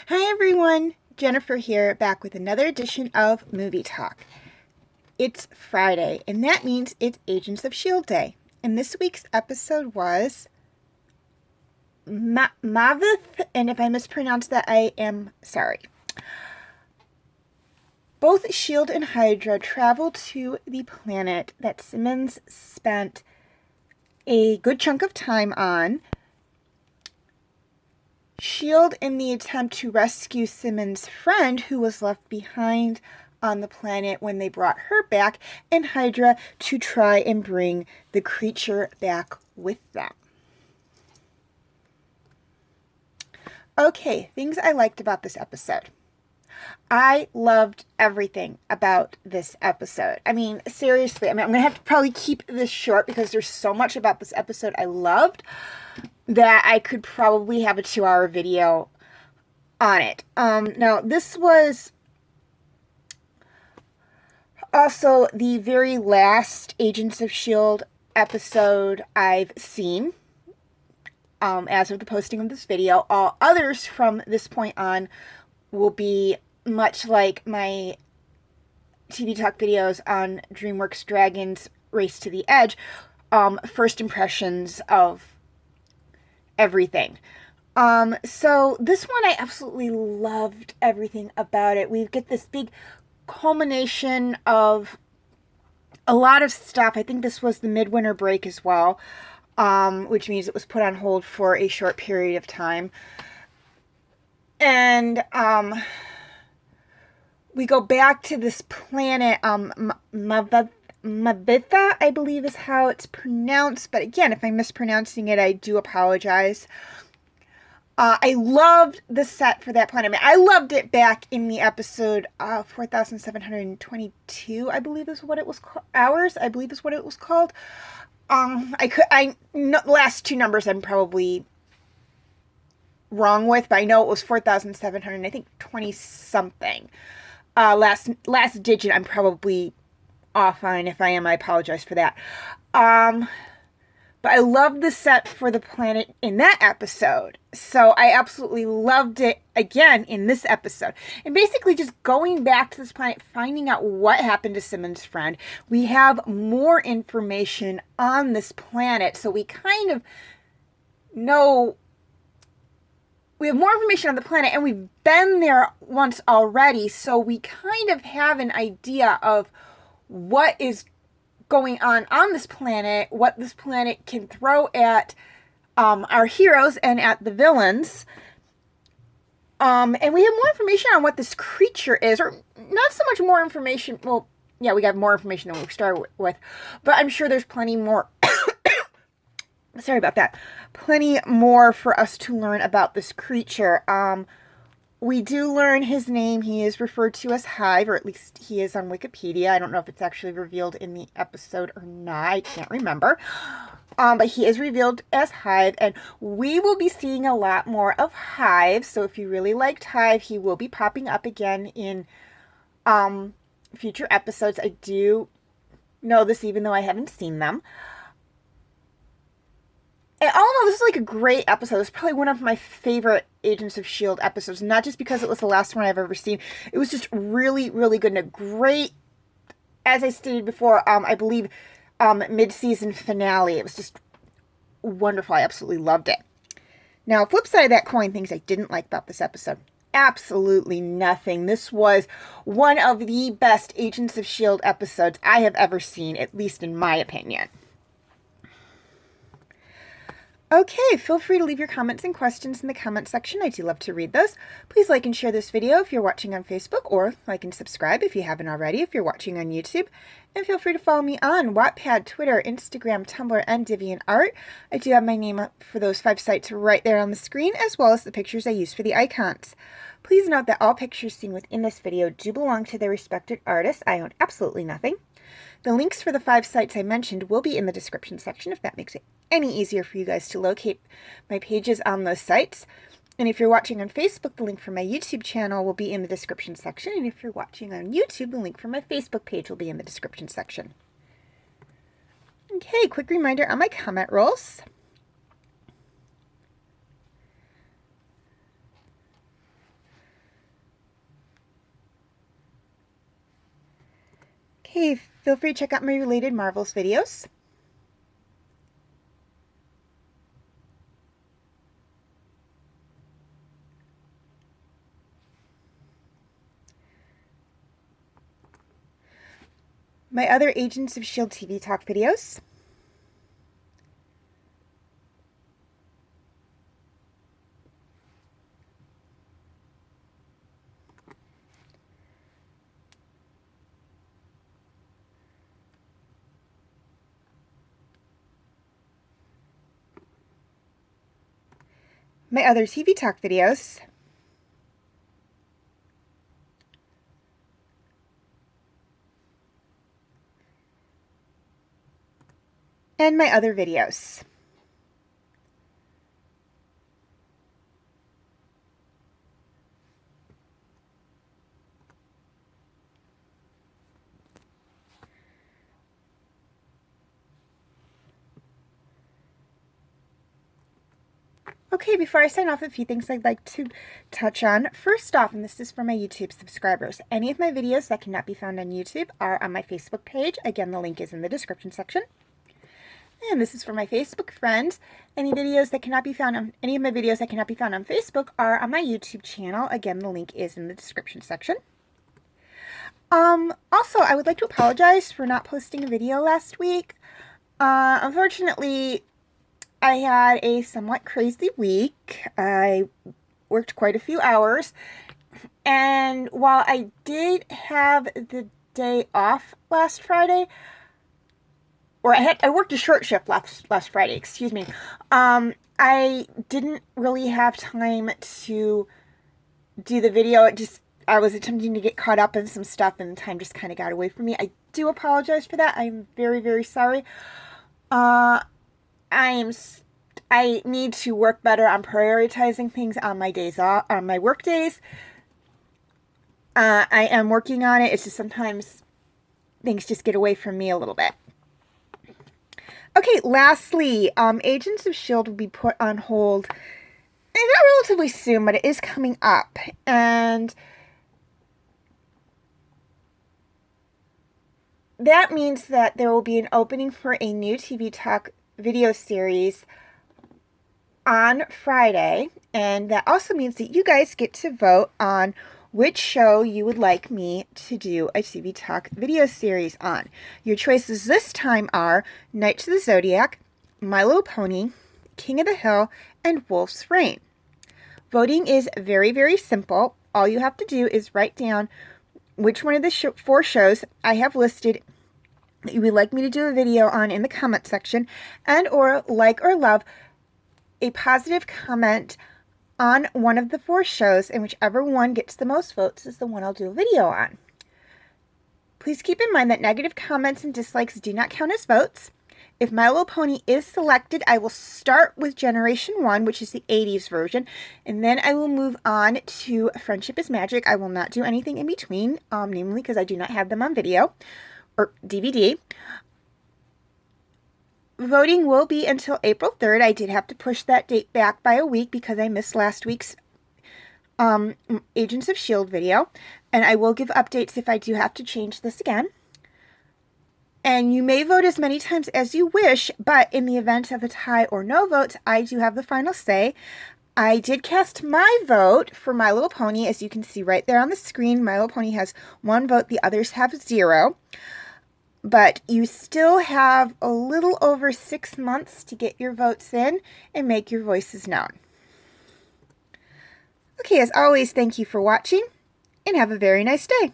Hi everyone, Jennifer here, back with another edition of Movie Talk. It's Friday, and that means it's Agents of S.H.I.E.L.D. Day. And this week's episode was Maveth, and if I mispronounce that, I am sorry. Both S.H.I.E.L.D. and Hydra travel to the planet that Simmons spent a good chunk of time on. S.H.I.E.L.D. in the attempt to rescue Simmons' friend who was left behind on the planet when they brought her back, and Hydra to try and bring the creature back with them. Okay, things I liked about this episode. I loved everything about this episode. I mean, seriously, I'm going to have to probably keep this short because there's so much about this episode I loved that I could probably have a 2-hour video on it. Now, this was also the very last Agents of S.H.I.E.L.D. episode I've seen as of the posting of this video. All others from this point on will be much like my TV Talk videos on DreamWorks Dragons Race to the Edge, first impressions of everything. So this one I absolutely loved everything about it. We get this big culmination of a lot of stuff. I think this was the midwinter break as well, which means it was put on hold for a short period of time. And we go back to this planet, Maveth, I believe is how it's pronounced. But again, if I'm mispronouncing it, I do apologize. I loved the set for that planet. I mean, I loved it back in the episode 4,722, I believe is what it was called. Hours, I believe is what it was called. Last two numbers I'm probably wrong with, but I know it was 4,700, I think 20 something. Last digit I'm probably off on. If I am, I apologize for that. But I loved the set for the planet in that episode. So I absolutely loved it again in this episode. And basically just going back to this planet, finding out what happened to Simmons' friend. We have more information on this planet. So we kind of know. We have more information on the planet, and we've been there once already. So we kind of have an idea of what is going on this planet, what this planet can throw at our heroes and at the villains. And we have more information on what this creature is, or not so much more information. Well, yeah, we got more information than we started with, but I'm sure there's plenty more. Sorry about that. Plenty more for us to learn about this creature. We do learn his name. He is referred to as Hive, or at least he is on Wikipedia. I don't know if it's actually revealed in the episode or not. I can't remember. But he is revealed as Hive, and we will be seeing a lot more of Hive. So if you really liked Hive, he will be popping up again in future episodes. I do know this, even though I haven't seen them. And all in all, this is like a great episode. It's probably one of my favorite Agents of S.H.I.E.L.D. episodes. Not just because it was the last one I've ever seen. It was just really, really good. And a great, as I stated before, I believe, mid-season finale. It was just wonderful. I absolutely loved it. Now, flip side of that coin, things I didn't like about this episode. Absolutely nothing. This was one of the best Agents of S.H.I.E.L.D. episodes I have ever seen, at least in my opinion. Okay, feel free to leave your comments and questions in the comment section. I do love to read those. Please like and share this video if you're watching on Facebook, or like and subscribe if you haven't already if you're watching on YouTube. And feel free to follow me on Wattpad, Twitter, Instagram, Tumblr, and DeviantArt. I do have my name up for those 5 sites right there on the screen, as well as the pictures I use for the icons. Please note that all pictures seen within this video do belong to their respective artists. I own absolutely nothing. The links for the 5 sites I mentioned will be in the description section if that makes it any easier for you guys to locate my pages on those sites. And if you're watching on Facebook, the link for my YouTube channel will be in the description section. And if you're watching on YouTube, the link for my Facebook page will be in the description section. Okay, quick reminder on my comment rolls. Hey, feel free to check out my related Marvels videos. My other Agents of S.H.I.E.L.D. TV talk videos. My other TV talk videos. And my other videos. Okay, before I sign off, a few things I'd like to touch on. First off, and this is for my YouTube subscribers, any of my videos that cannot be found on YouTube are on my Facebook page. Again, the link is in the description section. And this is for my Facebook friends. Any of my videos that cannot be found on Facebook are on my YouTube channel. Again, the link is in the description section. Also, I would like to apologize for not posting a video last week. Unfortunately, I had a somewhat crazy week. I worked quite a few hours, and while I did have the day off last Friday, or I worked a short shift last Friday, excuse me, I didn't really have time to do the video. I was attempting to get caught up in some stuff, and time just kind of got away from me. I do apologize for that. I'm very, very sorry. I need to work better on prioritizing things on my days off, on my work days. I am working on it. It's just sometimes things just get away from me a little bit. Okay, lastly, Agents of S.H.I.E.L.D. will be put on hold relatively soon, but it is coming up. And that means that there will be an opening for a new TV talk video series on Friday, and that also means that you guys get to vote on which show you would like me to do a TV talk video series on. Your choices this time are Knights of the Zodiac, My Little Pony, King of the Hill, and Wolf's Reign. Voting is very, very simple. All you have to do is write down which one of the 4 shows I have listed that you would like me to do a video on in the comment section, and or like or love a positive comment on one of the 4 shows, and whichever one gets the most votes is the one I'll do a video on. Please keep in mind that negative comments and dislikes do not count as votes. If My Little Pony is selected, I will start with Generation 1, which is the 80s version, and then I will move on to Friendship is Magic. I will not do anything in between, namely because I do not have them on video or DVD. Voting will be until April 3rd. I did have to push that date back by a week because I missed last week's Agents of S.H.I.E.L.D. video, and I will give updates if I do have to change this again. And you may vote as many times as you wish, but in the event of a tie or no votes, I do have the final say. I did cast my vote for My Little Pony, as you can see right there on the screen. My Little Pony has 1 vote, the others have 0. But you still have a little over 6 months to get your votes in and make your voices known. Okay, as always, thank you for watching, and have a very nice day.